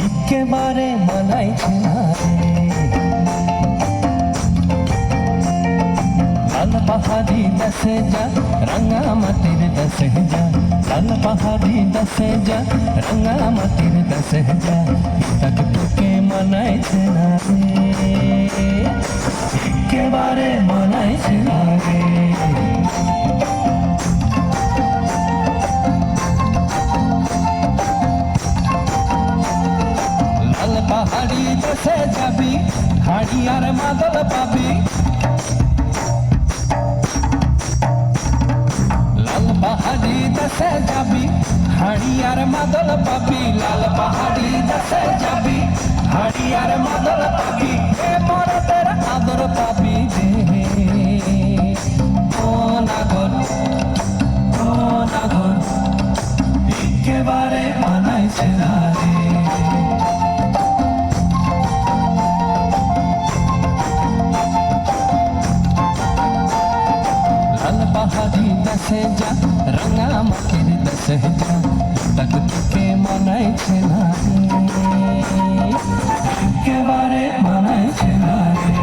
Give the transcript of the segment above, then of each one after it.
একেবারে মানাইছে না রে। লাল পাহাড়ি দেশে যা, রাঙা মাটির দেশে যা, লাল পাহাড়ি দেশে যা, রাঙা মাটির দেশে যা, তাকে তোকে মানাইছে না রে, একেবারে মানাইছে না রে। লাল পাহাড়ি দেশে যাবি, হাড়ি আর মাদল পাবি, লাল পাহাড়ি দেশে যাবি, হাড়ি আর মাদল পাবি, লাল পাহাড়ি দেশে যাবি, হাড়ি আর মাদল পাবি, এ মরদের আদর পাবি রে। ও নাগর, ও নাগর, একেবারে মানাইছে না রে। লাল পাহাড়ি দেশে যা, রাঙা মাটির দেশে যা, তাকে তোকে মানাইছে না রে, একেবারে মানাইছে না রে।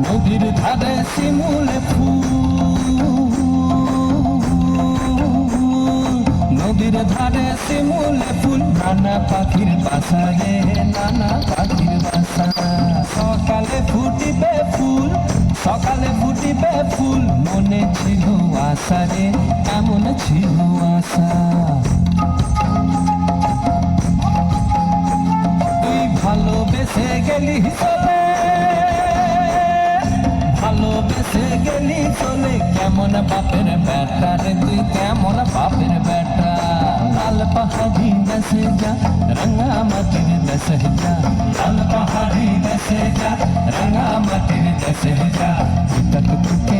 নদীর ধারে শিমুলে ফুল, নদীর ধারে শিমুলে ফুল, নানা পাখির বাসা রে, নানা পাখির বাসা। সকালে ফুটিবে ফুল, সকালে ফুটিবে ফুল, মনে ছিল আশা রে, এমন ছিল আশা। তুই ভালোবেসে গেলি চলে, ভালোবেসে গেলি চলে, কেমন বাপের বেটা রে তুই, কেমন বাপের বেটা। লাল পাহাড়ি দেশে যা, রাঙা মাটির দেশে যা, লাল পাহাড়ি দেশে যা, রাঙা মাটির দেশে যা, তাকে তোকে